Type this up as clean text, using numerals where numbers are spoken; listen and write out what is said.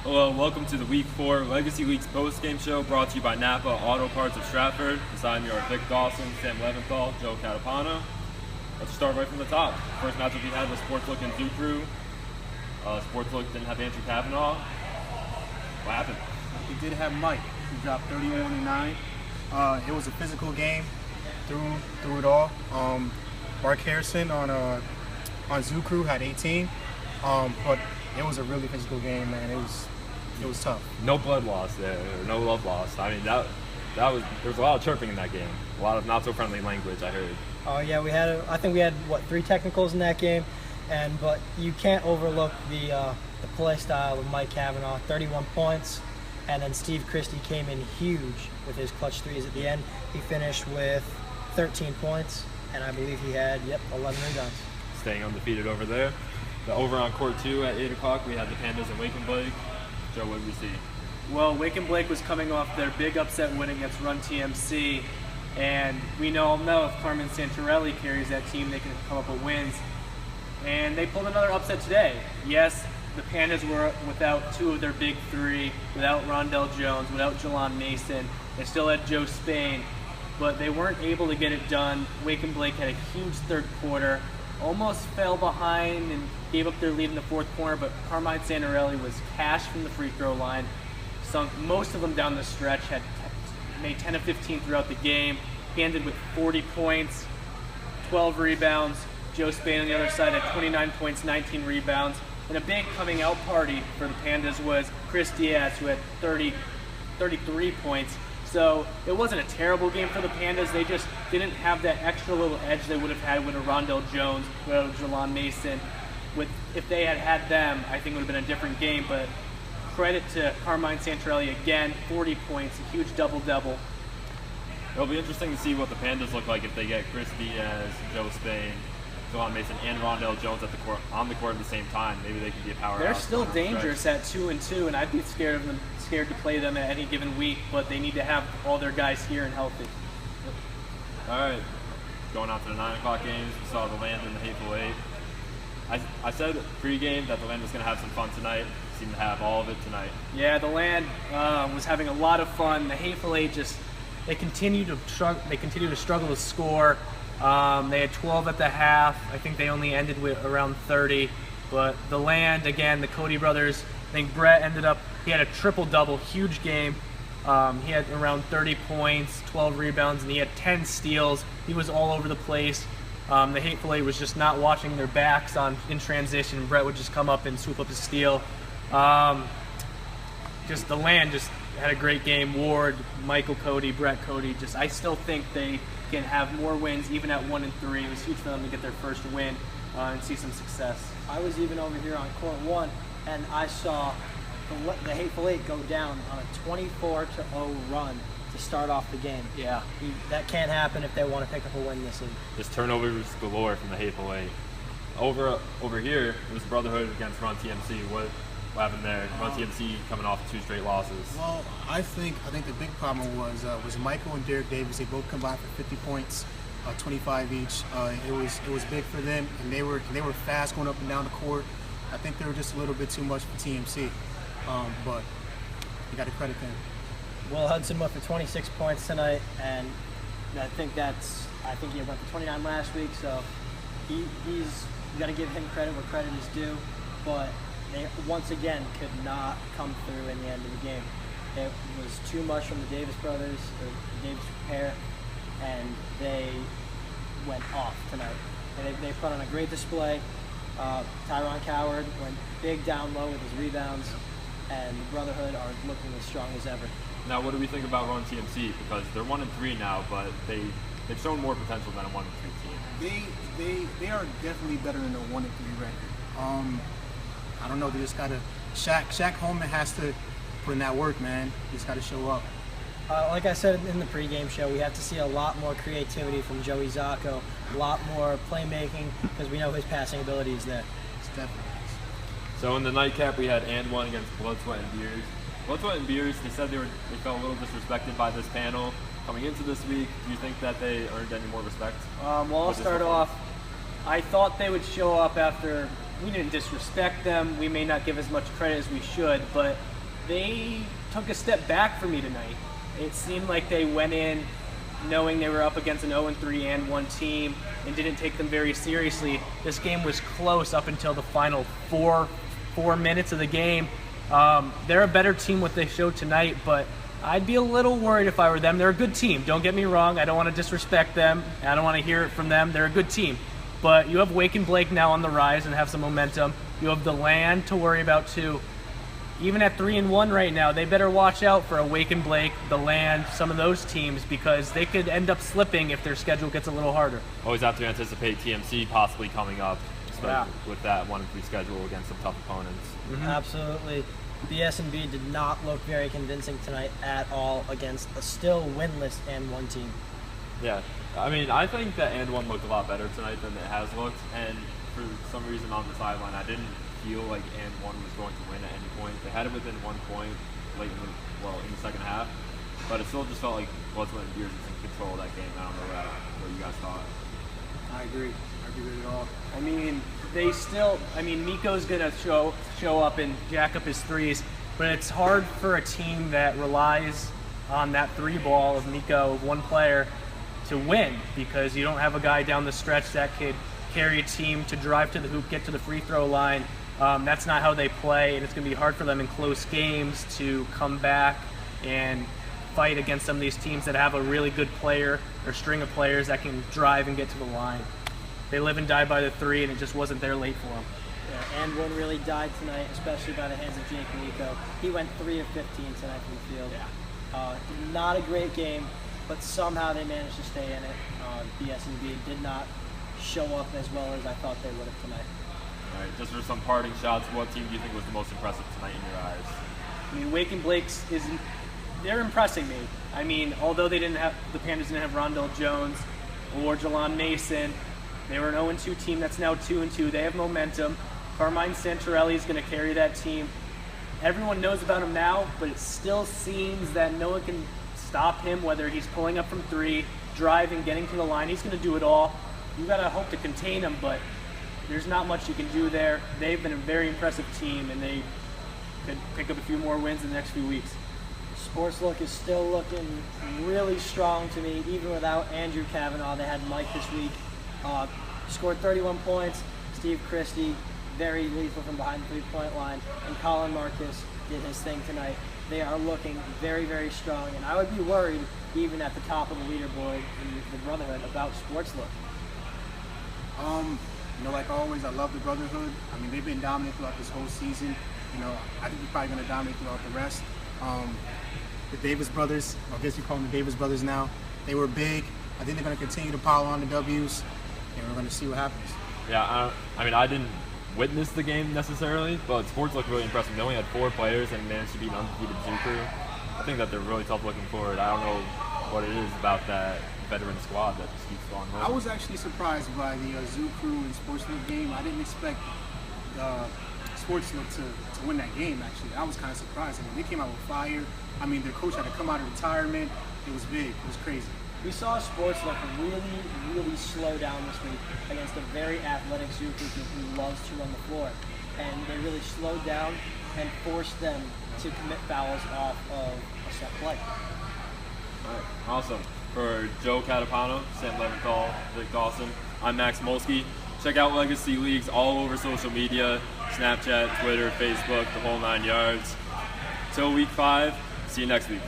Hello, welcome to the Week 4 Legacy League's post-game show brought to you by Napa Auto Parts of Stratford. Beside me are Vic Dawson, Sam Leventhal, Joe Catapano. Let's start right from the top. First matchup we had was Sportslook and Zoo Crew. Sportslook didn't have Andrew Kavanaugh. What happened? We did have Mike, who dropped 31-9. It was a physical game through it all. Mark Harrison on Zoo Crew had 18, but it was a really physical game, man. It was tough. No blood lost there, no love lost. I mean, there was a lot of chirping in that game. A lot of not so friendly language, I heard. Oh yeah, I think we had 3 technicals in that game, but you can't overlook the play style of Mike Kavanaugh. 31 points, and then Steve Christie came in huge with his clutch threes at the end. He finished with 13 points, and I believe he had 11 rebounds. Staying undefeated over there. The over on court 2 at 8 o'clock, we had the Pandas and Wake and Blake. Joe, what did we see? Well, Wake and Blake was coming off their big upset win against Run TMC, and we all know if Carmen Santarelli carries that team, they can come up with wins. And they pulled another upset today. Yes, the Pandas were without 2 of their big 3, without Rondell Jones, without Jelon Mason. They still had Joe Spain, but they weren't able to get it done. Wake and Blake had a huge third quarter, almost fell behind and gave up their lead in the fourth quarter, but Carmine Santarelli was cashed from the free throw line, sunk most of them down the stretch, had made 10 of 15 throughout the game. He ended with 40 points, 12 rebounds. Joe Spain on the other side had 29 points, 19 rebounds. And a big coming out party for the Pandas was Chris Diaz, who had 33 points. So it wasn't a terrible game for the Pandas. They just didn't have that extra little edge they would have had with a Rondell Jones, with a Jelon Mason. If they had had them, I think it would have been a different game. But credit to Carmine Santarelli again, 40 points, a huge double-double. It'll be interesting to see what the Pandas look like if they get Chris Diaz, Joe Spain, Jelon Mason, and Rondell Jones on the court at the same time. Maybe they could be a powerhouse. They're still dangerous at 2-2, and I'd be scared to play them at any given week. But they need to have all their guys here and healthy. All right, going on to the 9 o'clock games. We saw the Land and the Hateful Eight. I said pre-game that the Land was going to have some fun tonight. Seemed to have all of it tonight. Yeah, the Land was having a lot of fun. The Hateful Eight they continue to struggle to score. They had 12 at the half. I think they only ended with around 30. But the Land, again, the Cody brothers, I think Brett he had a triple-double, huge game. He had around 30 points, 12 rebounds, and he had 10 steals. He was all over the place. The Hateful Eight was just not watching their backs in transition. Brett would just come up and swoop up a steal. The Land just had a great game. Ward, Michael Cody, Brett Cody. I still think they can have more wins even at 1-3. It was huge for them to get their first win and see some success. I was even over here on court 1, and I saw the Hateful Eight go down on a 24-0 run to start off the game. Yeah. That can't happen if they want to pick up a win this league. Just turnovers galore from the Hateful Eight. Over here, it was Brotherhood against Run TMC. What happened there? Run TMC coming off 2 straight losses. Well, I think the big problem was Michael and Derek Davis. They both combined for 50 points, 25 each. It was big for them, and they were fast going up and down the court. I think they were just a little bit too much for TMC, but you got to credit them. Will Hudson went for 26 points tonight, and I think he went for 29 last week. So you got to give him credit where credit is due, but they once again could not come through in the end of the game. It was too much from the Davis brothers, or the Davis pair, and they went off tonight. They put on a great display. Tyron Coward went big down low with his rebounds, and the Brotherhood are looking as strong as ever. Now, what do we think about Run TMC? Because they're 1-3 now, but they've shown more potential than a 1-3 team. They are definitely better than a 1-3 record. I don't know. They just gotta. Shaq Holman has to put in that work, man. He's got to show up. Like I said in the pregame show, we have to see a lot more creativity from Joey Zacco, a lot more playmaking, because we know his passing ability is there. It's definitely. So in the nightcap, we had and 1 against Blood, Sweat, and Beers. Blood, Sweat, and Beers, they said they felt a little disrespected by this panel. Coming into this week, do you think that they earned any more respect? Well, I'll start off. I thought they would show up after we didn't disrespect them. We may not give as much credit as we should, but they took a step back for me tonight. It seemed like they went in knowing they were up against an 0-3 and 1 team and didn't take them very seriously. This game was close up until the final four minutes of the game. They're a better team what they showed tonight, but I'd be a little worried if I were them. They're a good team. Don't get me wrong. I don't want to disrespect them. I don't want to hear it from them. They're a good team. But you have Wake and Blake now on the rise and have some momentum. You have the Land to worry about too. Even at 3-1 right now, they better watch out for a Wake and Blake, the Land, some of those teams, because they could end up slipping if their schedule gets a little harder. Always have to anticipate TMC possibly coming up, especially with that 1-3 schedule against some tough opponents. Absolutely. The S&B did not look very convincing tonight at all against a still winless and 1 team. Yeah, I mean, I think that and 1 looked a lot better tonight than it has looked, and for some reason on the sideline, I didn't feel like and 1 was going to win at any point. They had it within 1 point late in the second half, but it still just felt like Wesleyan Beers was in control of that game. I don't know what you guys thought. I agree. I agree with it all. I mean, Miko's going to show up and jack up his threes, but it's hard for a team that relies on that 3 ball of Miko, 1 player, to win, because you don't have a guy down the stretch that could carry a team to drive to the hoop, get to the free throw line. That's not how they play, and it's going to be hard for them in close games to come back and fight against some of these teams that have a really good player or string of players that can drive and get to the line. They live and die by the 3, and it just wasn't there late for them. Yeah, and 1 really died tonight, especially by the hands of Jake Miko. He went 3 of 15 tonight from the field. Not a great game, but somehow they managed to stay in it. The S&B did not show up as well as I thought they would have tonight. All right, just for some parting shots, what team do you think was the most impressive tonight in your eyes? I mean, Wake and Blake's they're impressing me. I mean, although the Panthers didn't have Rondell Jones or Jalon Mason, they were an 0-2 team that's now 2-2. They have momentum. Carmine Santarelli is going to carry that team. Everyone knows about him now, but it still seems that no one can stop him, whether he's pulling up from 3, driving, getting to the line. He's going to do it all. You got to hope to contain him, but there's not much you can do there. They've been a very impressive team, and they could pick up a few more wins in the next few weeks. Sportslook is still looking really strong to me, even without Andrew Kavanaugh. They had Mike this week. Scored 31 points. Steve Christie, very lethal from behind the 3-point line. And Colin Marcus did his thing tonight. They are looking very, very strong. And I would be worried, even at the top of the leaderboard in the Brotherhood, about Sportslook. Like always, I love the Brotherhood. I mean, they've been dominant throughout this whole season. I think they're probably going to dominate throughout the rest. The Davis brothers, I guess you call them the Davis brothers now, they were big. I think they're going to continue to pile on the W's, and we're going to see what happens. Yeah, I didn't witness the game necessarily, but sports looked really impressive. They only had 4 players and managed to beat an undefeated Zoo Crew. I think that they're really tough looking forward. I don't know what it is about that veteran squad that just keeps going on. I was actually surprised by the Zoo Crew and Sportslook game. I didn't expect Sportslook to win that game, actually. I was kind of surprised. I mean, they came out with fire. I mean, their coach had to come out of retirement. It was big. It was crazy. We saw Sportslook really, really slow down this week against a very athletic Zoo Crew team who loves to run the floor. And they really slowed down and forced them to commit fouls off of a set play. All right, awesome. For Joe Catapano, Sam Leventhal, Vic Dawson, I'm Max Molski. Check out Legacy Leagues all over social media, Snapchat, Twitter, Facebook, the whole 9 yards. Till week 5, see you next week.